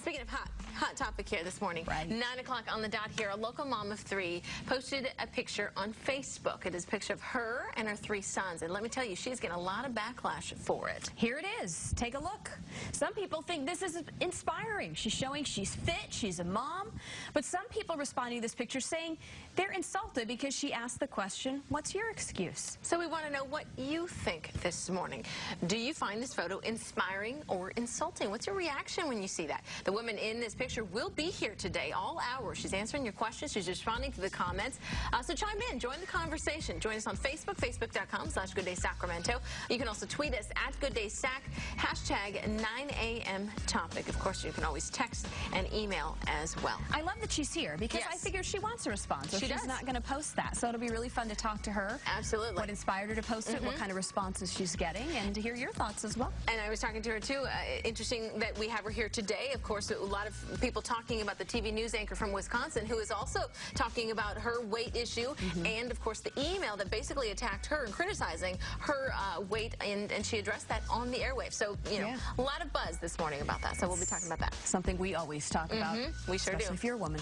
Speaking of hot topic here this morning, Right. 9 o'clock on the dot here, a local mom of 3 posted a picture on Facebook. It is a picture of her and her 3 sons. And let me tell you, she's getting a lot of backlash for it. Here it is. Take a look. Some people think this is inspiring. She's showing she's fit, she's a mom. But some people responding to this picture saying they're insulted because she asked the question, what's your excuse? So we want to know what you think this morning. Do you find this photo inspiring or insulting? What's your reaction when you see that? The woman in this picture will be here today, all hours. She's answering your questions. She's responding to the comments. So chime in. Join the conversation. Join us on Facebook, facebook.com/GoodDaySacramento. You can also tweet us at GoodDaySac, hashtag 9am topic. Of course, you can always text and email as well. I love that she's here because I Yes. figure she wants a response. So She she's does. not going to post that. So it'll be really fun to talk to her. Absolutely. What inspired her to post it, what kind of responses she's getting, and to hear your thoughts as well. And I was talking to her, too. Interesting that we have her here today. Of course, a lot of people talking about the TV news anchor from Wisconsin who is also talking about her weight issue and, of course, the email that basically attacked her and criticizing her weight, and she addressed that on the airwaves. So, you know, a lot of buzz this morning about that. So we'll be talking about that. Something we always talk about. We sure do. Especially if you're a woman.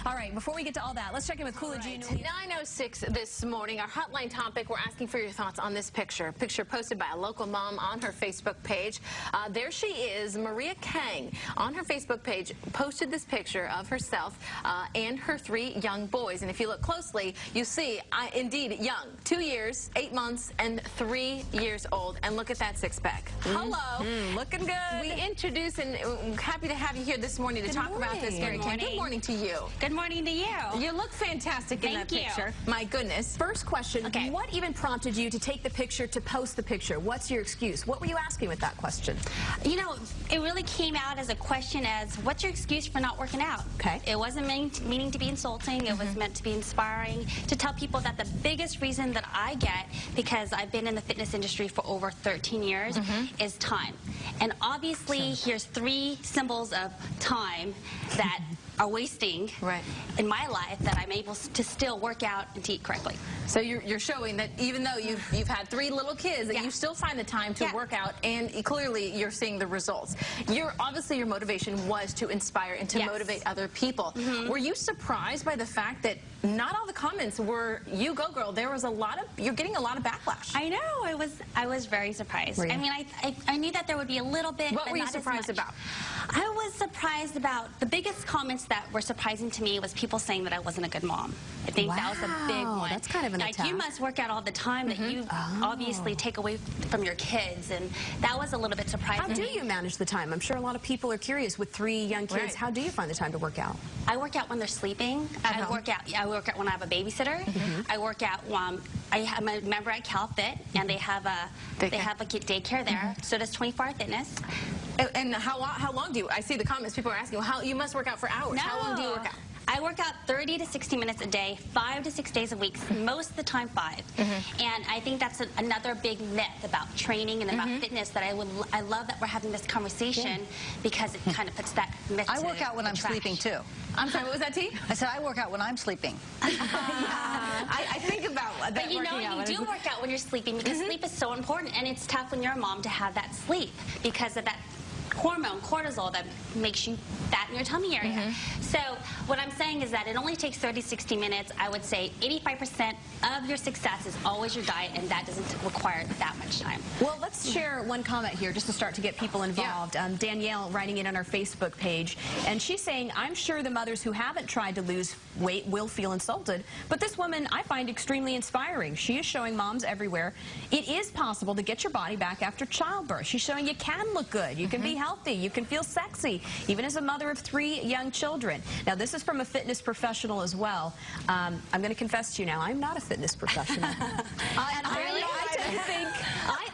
All right, before we get to all that, let's check in with Coolidge. 9:06 this morning, our hotline topic, we're asking for your thoughts on this picture. A picture posted by a local mom on her Facebook page. There she is, Maria Kang, on her Facebook page, posted this picture of herself and her 3 young boys. And if you look closely, you see, indeed, young, 2 years, 8 months, and 3 years old. And look at that six-pack. Hello. Looking good. We introduce, and happy to have you here this morning to talk about this. Good morning. Good morning to you. Good morning to you. You look fantastic in that Thank you. picture. My goodness. First question, Okay. what even prompted you to take the picture, to post the picture? What's your excuse? What were you asking with that question? You know, it really came out as a question as, what's your excuse for not working out? Okay. It wasn't meaning to be insulting. It was meant to be inspiring, to tell people that the biggest reason that I get, because I've been in the fitness industry for over 13 years, is time. And obviously, here's 3 symbols of time that are wasting in my life that I'm able to still work out and to eat correctly. So you're showing that even though you've had 3 little kids, that you still find the time to work out, and clearly you're seeing the results. Obviously your motivation was to inspire and to motivate other people. Were you surprised by the fact that not all the comments were "you go girl"? There was you're getting a lot of backlash. I know. I was very surprised. I mean, I knew that there would be a little bit. What but were you not as surprised much. about? I was surprised about the biggest comments that were surprising to me was people saying that I wasn't a good mom. I think that was a big one. That's kind of an like, attack. you must work out all the time, that you obviously take away from your kids, and that was a little bit surprising. How do you manage the time? I'm sure a lot of people are curious with 3 young kids. How do you find the time to work out? I work out when they're sleeping. I work out when I have a babysitter. I work out I'm a member at CalFit, and they have a daycare there. So does 24-Hour Fitness. And how long do you? I see the comments. People are asking, well, you must work out for hours. No. How long do you work out? I work out 30 to 60 minutes a day, 5 to 6 days a week, most of the time 5. And I think that's another big myth about training and about fitness that I love that we're having this conversation because it kind of puts that myth I work out when I'm sleeping too. I'm sorry, what was that, T? I said I work out when I'm sleeping. I think about that. But you know, you do work out when you're sleeping because sleep is so important, and it's tough when you're a mom to have that sleep because of that hormone, cortisol, that makes you fat in your tummy area. So what I'm saying is that it only takes 30, 60 minutes. I would say 85% of your success is always your diet, and that doesn't require that much time. Well, let's share one comment here just to start to get people involved. Danielle writing it on our Facebook page, and she's saying, I'm sure the mothers who haven't tried to lose weight will feel insulted, but this woman I find extremely inspiring. She is showing moms everywhere it is possible to get your body back after childbirth. She's showing you can look good, you can be healthy, you can feel sexy, even as a mother of 3 young children. Now, this is from a fitness professional as well. I'm going to confess to you now, I'm not a fitness professional.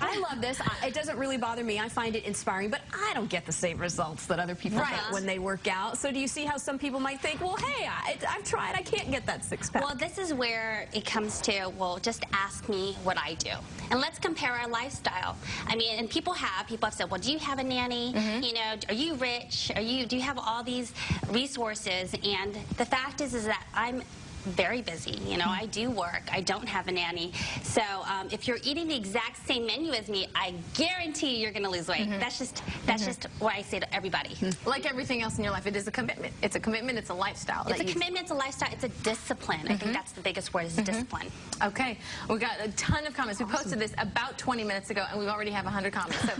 I love this. It doesn't really bother me. I find it inspiring, but I don't get the same results that other people get when they work out. So do you see how some people might think, well, hey, I've tried, I can't get that 6-pack. Well, this is where it comes to, well, just ask me what I do. And let's compare our lifestyle. I mean, and people have said, well, do you have a nanny? You know, are you rich? Do you have all these resources? And the fact is that I'm very busy. You know, I do work. I don't have a nanny. So if you're eating the exact same menu as me, I guarantee you're going to lose weight. That's just what I say to everybody. Like everything else in your life, it is a commitment. It's a commitment. It's a lifestyle. It's a commitment. It's a lifestyle. It's a discipline. I think that's the biggest word, is discipline. Okay, we got a ton of comments. We posted this about 20 minutes ago, and we already have 100 comments. So,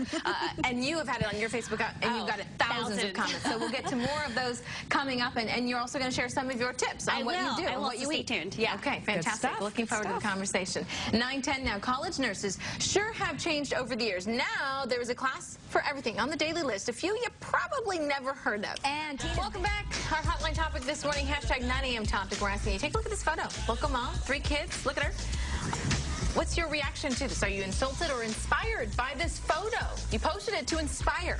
and you have had it on your Facebook, and you've got thousands of comments. So we'll get to more of those coming up, and you're also going to share some of your tips on what you do and what you stay eat. tuned. Yeah. Okay, fantastic. Looking forward to the conversation. 9:10 now. College nurses sure have changed over the years. Now there is a class for everything on the daily list. A few you probably never heard of. And welcome back. Our hotline topic this morning, hashtag 9 a.m. topic. We're asking you, take a look at this photo. Local mom, 3 kids. Look at her. What's your reaction to this? Are you insulted or inspired by this photo? You posted it to inspire.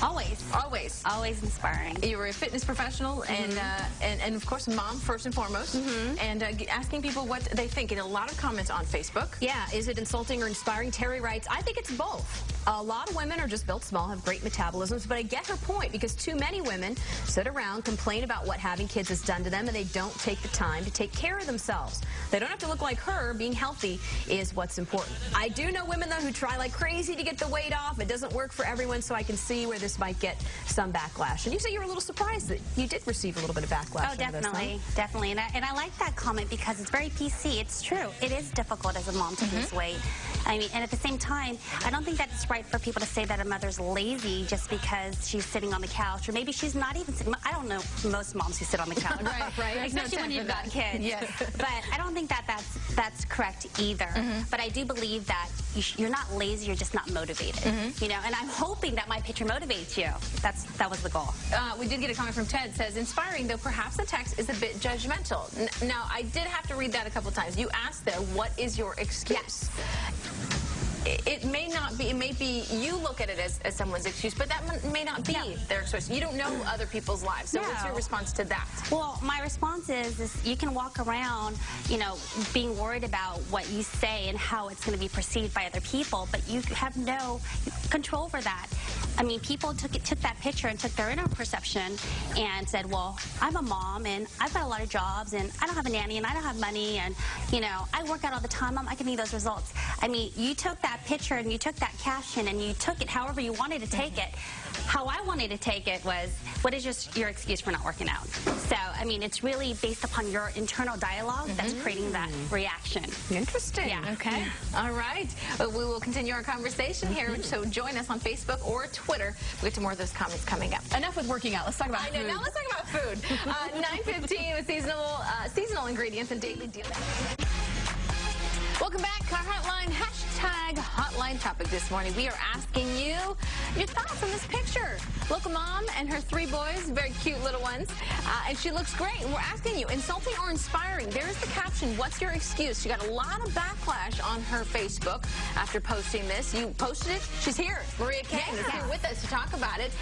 Always. Always. Always inspiring. You were a fitness professional and of course, mom first and foremost, and asking people what they think. And a lot of comments on Facebook. Yeah, is it insulting or inspiring? Terry writes, I think it's both. A lot of women are just built small, have great metabolisms, but I get her point because too many women sit around, complain about what having kids has done to them, and they don't take the time to take care of themselves. They don't have to look like her. Being healthy is what's important. I do know women, though, who try like crazy to get the weight off. It doesn't work for everyone, so I can see where this might get some backlash. And you say you were a little surprised that you did receive a little bit of backlash. Oh, definitely. Definitely. And I like that comment because it's very PC. It's true. It is difficult as a mom to lose weight. I mean, and at the same time, I don't think that it's right for people to say that a mother's lazy just because she's sitting on the couch, or maybe she's not even sitting. I don't know most moms who sit on the couch. Right. Especially when you've got kids. Yes. But I don't think that that's correct either. But I do believe that you're not lazy, you're just not motivated. You know, and I'm hoping that my picture motivates you. That was the goal. We did get a comment from Ted. Says, inspiring, though perhaps the text is a bit judgmental. Now, I did have to read that a couple times. You asked there, what is your excuse? Yes. It may not be, it may be, you look at it as someone's excuse, but that may not be their excuse. You don't know other people's lives. So what's your response to that? Well, my response is you can walk around, you know, being worried about what you say and how it's going to be perceived by other people, but you have no control over that. I mean, people took that picture and took their inner perception and said, well, I'm a mom and I've got a lot of jobs and I don't have a nanny and I don't have money and, you know, I work out all the time. I can need those results. I mean, you took that picture and you took that caption and you took it however you wanted to take it. How I wanted to take it was, what is your excuse for not working out? So, I mean, it's really based upon your internal dialogue that's creating that reaction. Interesting. Yeah. Okay. All right. Well, we will continue our conversation here, so join us on Facebook or Twitter. We'll get to more of those comments coming up. Enough with working out. Let's talk about food. Now let's talk about food. 9:15 with seasonal ingredients and daily deals. Welcome back. Our hotline, hashtag hotline topic this morning. We are asking you your thoughts on this picture. Local mom and her 3 boys, very cute little ones, and she looks great. And we're asking you, insulting or inspiring? There's the caption. What's your excuse? She got a lot of backlash on her Facebook after posting this. You posted it. She's here. Maria Kang is here with us to talk about it.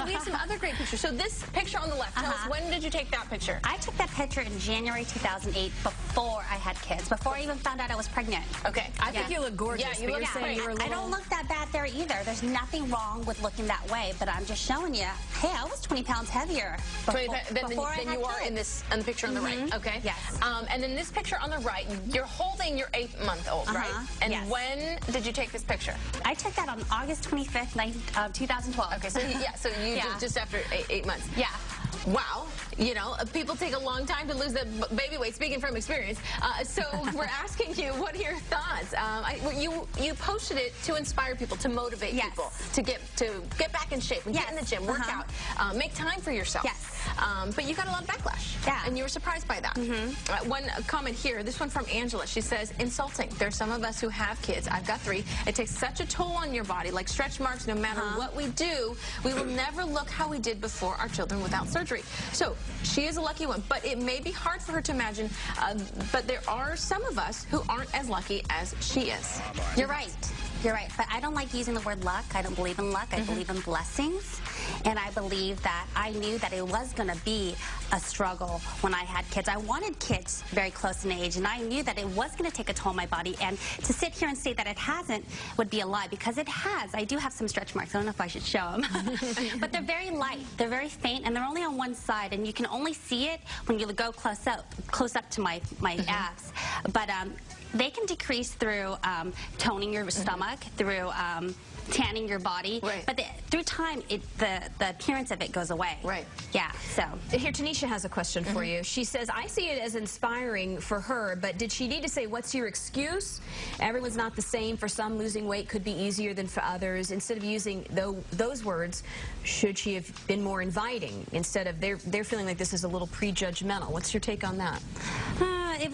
We have some other great pictures. So this picture on the left, tell us, when did you take that picture? I took that picture in January 2008 before I had kids, before I even found out I was pregnant. Okay. I think you look gorgeous. Yeah, you look saying you were a little... I don't look that bad there either. There's nothing wrong with looking that way, but I'm just showing you, hey, I was 20 pounds heavier than you are in the picture on the right. Okay. Yes. And then this picture on the right, you're holding your 8-month-old, right? And when did you take this picture? I took that on August 25th, 2012. Okay. So you just after 8 months. Yeah. Wow. You know, people take a long time to lose the baby weight, speaking from experience. So we're asking you, what are your thoughts? You posted it to inspire people, to motivate people, to get back in shape and get in the gym, work out, make time for yourself. Yes. But you got a lot of backlash. Yeah. And you were surprised by that. One comment here, this one from Angela. She says, insulting. There's some of us who have kids. I've got 3. It takes such a toll on your body, like stretch marks. No matter what we do, we will never look how we did before our children without surgery. So she is a lucky one, but it may be hard for her to imagine, but there are some of us who aren't as lucky as she is. You're right. You're right, but I don't like using the word luck. I don't believe in luck. I believe in blessings. And I believe that I knew that it was going to be a struggle when I had kids. I wanted kids very close in age, and I knew that it was going to take a toll on my body. And to sit here and say that it hasn't would be a lie, because it has. I do have some stretch marks. I don't know if I should show them. But they're very light. They're very faint, and they're only on one side, and you can only see it when you go close up to my abs. But they can decrease through toning your stomach, through tanning your body, right. But through time, the appearance of it goes away. Right. Yeah, so. Here, Tanisha has a question for you. She says, I see it as inspiring for her, but did she need to say, what's your excuse? Everyone's not the same. For some, losing weight could be easier than for others. Instead of using those words, should she have been more inviting? Instead of, they're feeling like this is a little prejudgmental. What's your take on that? It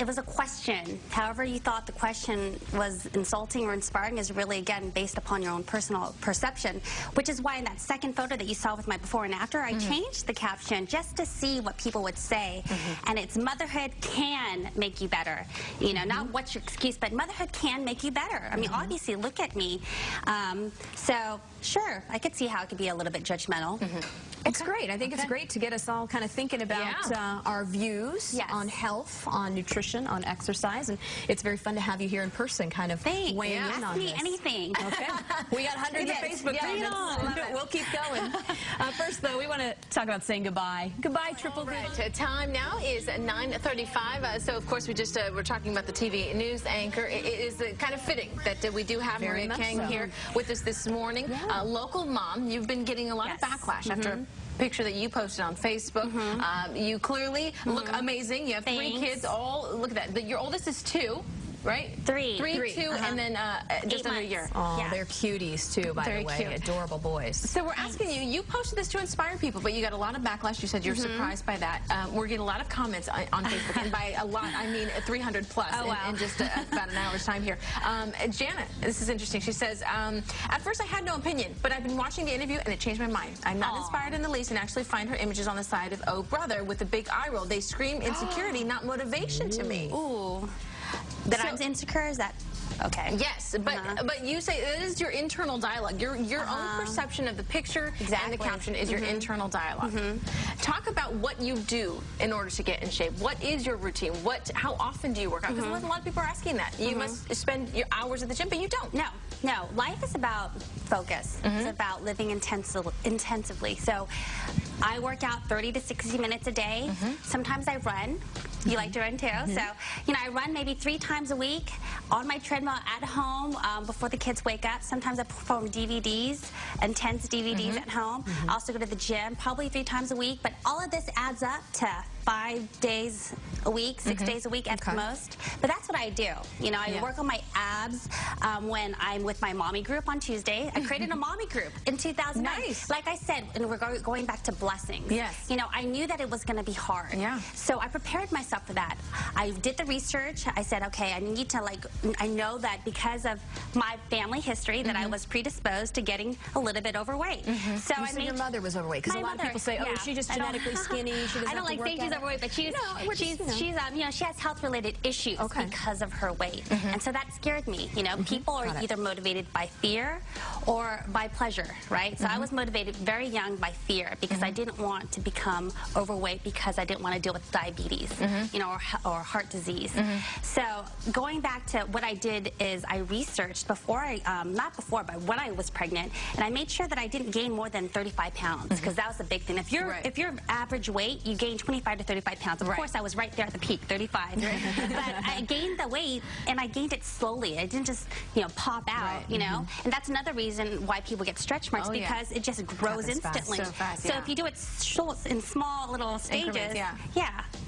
was a question. However you thought the question was insulting or inspiring is really, again, based upon your own personal perception, which is why in that second photo that you saw with my before and after, I changed the caption just to see what people would say. And it's motherhood can make you better. You know, not what's your excuse, but motherhood can make you better. I mean, obviously, look at me. So, sure, I could see how it could be a little bit judgmental. It's great. I think it's great to get us all kind of thinking about our views on health, on nutrition, on exercise, and it's very fun to have you here in person, kind of weighing in on this. Ask me anything. Okay. We got hundreds of Facebook comments. We'll keep going. First, though, we want to talk about saying goodbye. Goodbye, Triple D. Right. Time now is 9:35. So, of course, we're talking about the TV news anchor. It is kind of fitting that we do have Maria Kang here with us this morning. Local mom, you've been getting a lot of backlash after a picture that you posted on Facebook. You clearly look amazing. You have 3 kids. All look at that. Your oldest is 2. Right? 3, 2, and then just under a year. Oh, they're cuties too, by the way. Adorable boys. So we're asking you, you posted this to inspire people, but you got a lot of backlash. You said you're surprised by that. We're getting a lot of comments on Facebook, and by a lot, I mean 300 plus in just about an hour's time here. Janet, this is interesting. She says, at first I had no opinion, but I've been watching the interview and it changed my mind. I'm not inspired in the least, and actually find her images on the side of "Oh Brother" with a big eye roll. They scream insecurity, not motivation to me. Ooh. That I'm insecure, is that okay? Yes, but you say it is your internal dialogue. Your own perception of the picture and the caption is your internal dialogue. Talk about what you do in order to get in shape. What is your routine? How often do you work out? Because a lot of people are asking that. You must spend your hours at the gym, but you don't. No. Life is about focus. It's about living intensively. So I work out 30 to 60 minutes a day. Sometimes I run. You like to run too. So, you know, I run maybe 3 times a week on my treadmill at home before the kids wake up. Sometimes I perform DVDs, intense DVDs at home. I also go to the gym probably 3 times a week. But all of this adds up to 5 days a week, 6 days a week at the most. But that's what I do. You know, I work on my abs when I'm with my mommy group on Tuesday. I created a mommy group in 2009. Nice. Like I said, and we're going back to blessings. Yes. You know, I knew that it was going to be hard. So I prepared myself for that. I did the research. I said, okay, I need to I know that because of my family history that I was predisposed to getting a little bit overweight. So I made your mother was overweight, because a lot of people say, oh, she's just genetically skinny. She doesn't I don't like saying she's overweight, but she's you know, she has health-related issues because of her weight, and so that scared me. You know, people are either motivated by fear or by pleasure, right? So I was motivated very young by fear, because I didn't want to become overweight, because I didn't want to deal with diabetes, you know, or heart disease. So going back to what I did is I researched before not before, but when I was pregnant, and I made sure that I didn't gain more than 35 pounds, because that was the big thing. If you're average weight, you gain 25 to 35 pounds. Of course, I was right there at the peak, 35. But I gained the weight, and I gained it slowly. I didn't just, you know, pop out, you know. And that's another reason why people get stretch marks, because it just grows instantly. So if you do it in small little stages,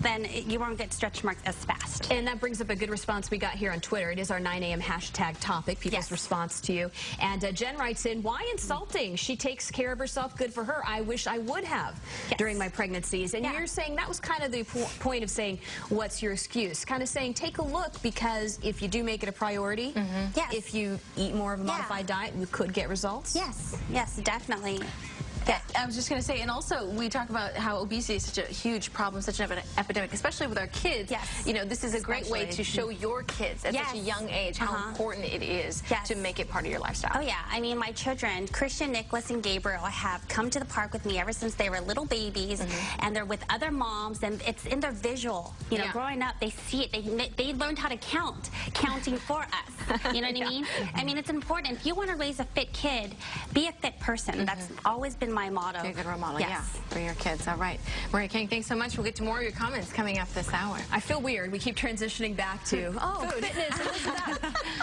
then you won't get stretch marks as fast. And that brings up a good response we got here on Twitter. It is our 9 a.m. hashtag topic, people's response to you. And Jen writes in, why insulting? She takes care of herself. Good for her. I wish I would have during my pregnancies. And you're saying that was kind of the point of saying, what's your excuse? Kind of saying, take a look, because if you do make it a priority, if you eat more of a modified diet, you could get results. Yes, definitely. Yeah. I was just going to say, and also we talk about how obesity is such a huge problem, such an epidemic, especially with our kids. Yes. You know, this is a great way to show your kids at such a young age how important it is to make it part of your lifestyle. Oh, yeah. I mean, my children, Christian, Nicholas, and Gabriel, have come to the park with me ever since they were little babies, and they're with other moms, and it's in their visual. You know, growing up, they see it. They learned how to count, counting for us. You know what I mean? I mean, it's important. If you want to raise a fit kid, be a fit person. That's always been my motto. Be a good role model, for your kids. All right. Maria Kang, thanks so much. We'll get to more of your comments coming up this hour. I feel weird. We keep transitioning back to, food. fitness, and this and that.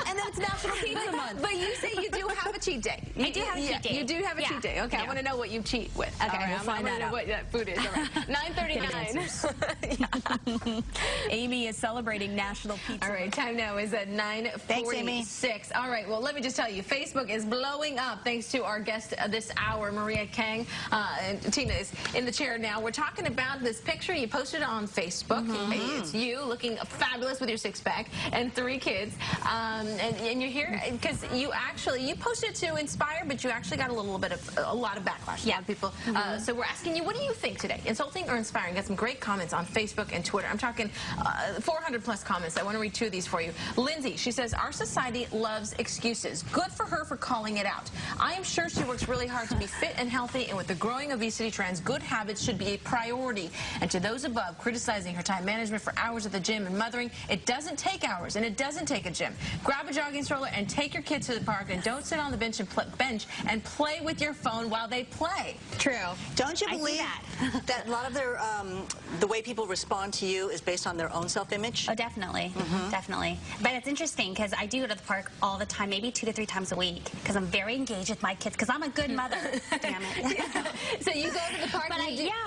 And then it's National Pizza Month. But you say you do have a cheat day. I do have a cheat day. You do have a cheat day. Okay, I want to know what you cheat with. Okay, we'll find that out. What that food is. All right. 9:39. Amy is celebrating National Pizza. All right, time now is at 9:46. All right, well, let me just tell you, Facebook is blowing up thanks to our guest this hour, Maria Kang. And Tina is in the chair now. We're talking about this picture you posted on Facebook. It's you looking fabulous with your six-pack and 3 kids. And you're here because you posted to inspire, but you actually got a lot of backlash. A lot of people. So we're asking you, what do you think today? Insulting or inspiring? Got some great comments on Facebook and Twitter. I'm talking 400 plus comments. I want to read 2 of these for you. Lindsay, she says, our society loves excuses. Good for her for calling it out. I am sure she works really hard to be fit and healthy, and with the growing obesity trends, good habits should be a priority. And to those above criticizing her time management for hours at the gym and mothering, it doesn't take hours and it doesn't take a gym. Grab a jogging stroller and take your kids to the park, and don't sit on the bench and play with your phone while they play. True. Don't you believe that a lot of their the way people respond to you is based on their own self-image? Oh, definitely. Definitely. But it's interesting because I do go to the park all the time, maybe 2 to 3 times a week, because I'm very engaged with my kids, because I'm a good mother. Damn it. So you go to the park but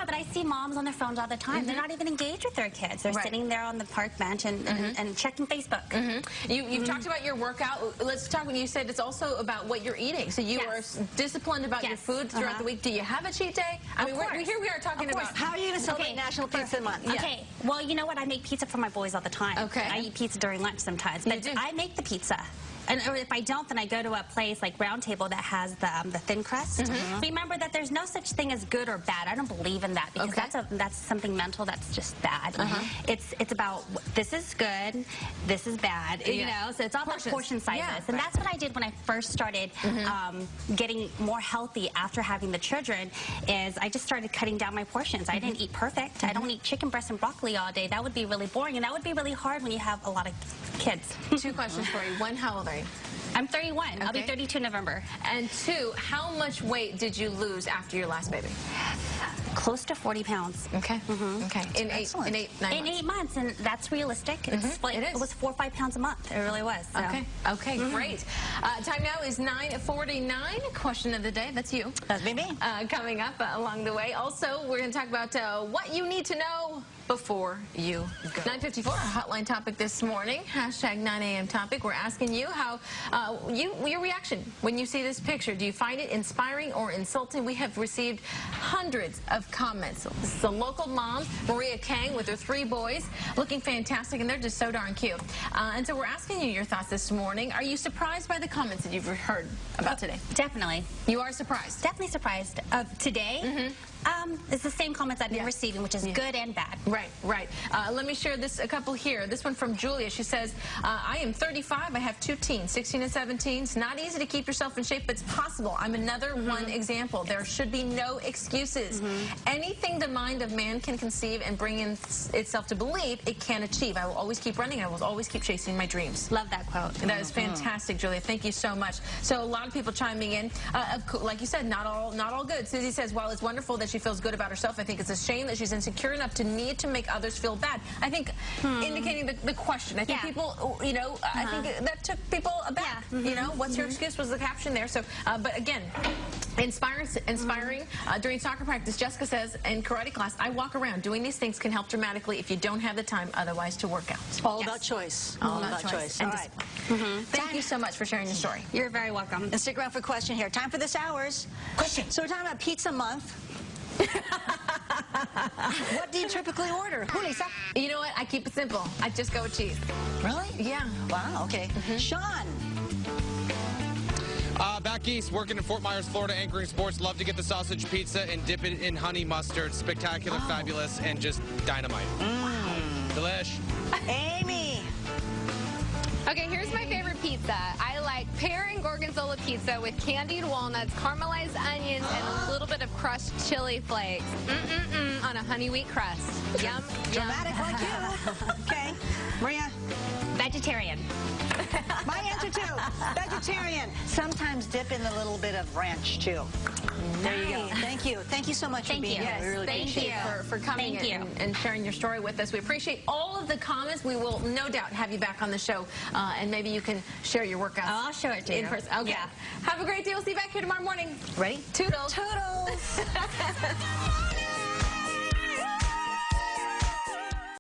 but I see moms on their phones all the time. They're not even engaged with their kids. They're sitting there on the park bench and checking Facebook. You've talked about your workout. Let's talk when you said it's also about what you're eating. So you are disciplined about your food throughout the week. Do you have a cheat day? I mean, here we are talking about. How are you going to celebrate National Pizza Month? Okay, well, you know what? I make pizza for my boys all the time. Okay. I eat pizza during lunch sometimes, but I make the pizza. Or if I don't, then I go to a place like Round Table that has the thin crust. Remember that there's no such thing as good or bad. I don't believe in that, because that's something mental that's just bad. It's about this is good, this is bad. You know, so it's all about portion sizes. And that's what I did when I first started getting more healthy after having the children. Is I just started cutting down my portions. I didn't eat perfect. I don't eat chicken breast and broccoli all day. That would be really boring, and that would be really hard when you have a lot of kids. 2 questions for you. 1, how old are you? I'm 31. I'll be 32 in November. And 2, how much weight did you lose after your last baby? Close to 40 pounds. Okay. Okay. In 8, 9 months. In 8 months, and that's realistic. It's like, it was 4 or 5 pounds a month. It really was. So. Okay. Okay. Great. Time now is 9:49. Question of the day. That's you. That's me. Coming up along the way. Also, we're going to talk about what you need to know before you go. 9:54. Our hotline topic this morning. Hashtag 9 a.m. topic. We're asking you how your reaction when you see this picture. Do you find it inspiring or insulting? We have received hundreds of comments. This is a local mom, Maria Kang, with her 3 boys, looking fantastic, and they're just so darn cute. And so we're asking you your thoughts this morning. Are you surprised by the comments that you've heard about today? Definitely. You are surprised? Definitely surprised. Today? It's the same comments I've been receiving, which is good and bad. Right, right. Let me share a couple here. This one from Julia. She says, I am 35. I have 2 teens, 16 and 17. It's not easy to keep yourself in shape, but it's possible. I'm another one example. There should be no excuses. Anything the mind of man can conceive and bring in itself to believe, it can achieve. I will always keep running. I will always keep chasing my dreams. Love that quote. That is fantastic, Julia. Thank you so much. So a lot of people chiming in. Like you said, not all good. Susie says, while it's wonderful that she feels good about herself, I think it's a shame that she's insecure enough to need to make others feel bad. I think indicating the question. I think people, you know, I think that took people aback. You know, what's your excuse was the caption there. So, but again, inspiring. During soccer practice, Jessica says, in karate class, I walk around. Doing these things can help dramatically if you don't have the time otherwise to work out. All about choice. All about choice. And discipline. Thank you so much for sharing your story. You're very welcome. And stick around for a question here. Time for this hour's question. So we're talking about Pizza Month. What do you typically order? Lisa? You know what? I keep it simple. I just go with cheese. Really? Yeah. Wow, okay. Sean? Back back east, working in Fort Myers, Florida, anchoring sports. Love to get the sausage pizza and dip it in honey mustard. Spectacular, fabulous, and just dynamite. Delish. Amy. Okay, here's my favorite pizza. I like pear and gorgonzola pizza with candied walnuts, caramelized onions, and a little bit of crushed chili flakes. On a honey wheat crust. Yum, Dramatic like you. Okay. Maria. Vegetarian. My answer too. Vegetarian. Sometimes dip in a little bit of ranch too. There you go. Thank you. Thank you so much for being here. We really Thank appreciate you for coming and sharing your story with us. We appreciate all of the comments. We will no doubt have you back on the show, and maybe you can share your workouts. Oh, I'll show it to you. In person. Okay. Yeah. Have a great day. We'll see you back here tomorrow morning. Ready? Toodles. Toodles.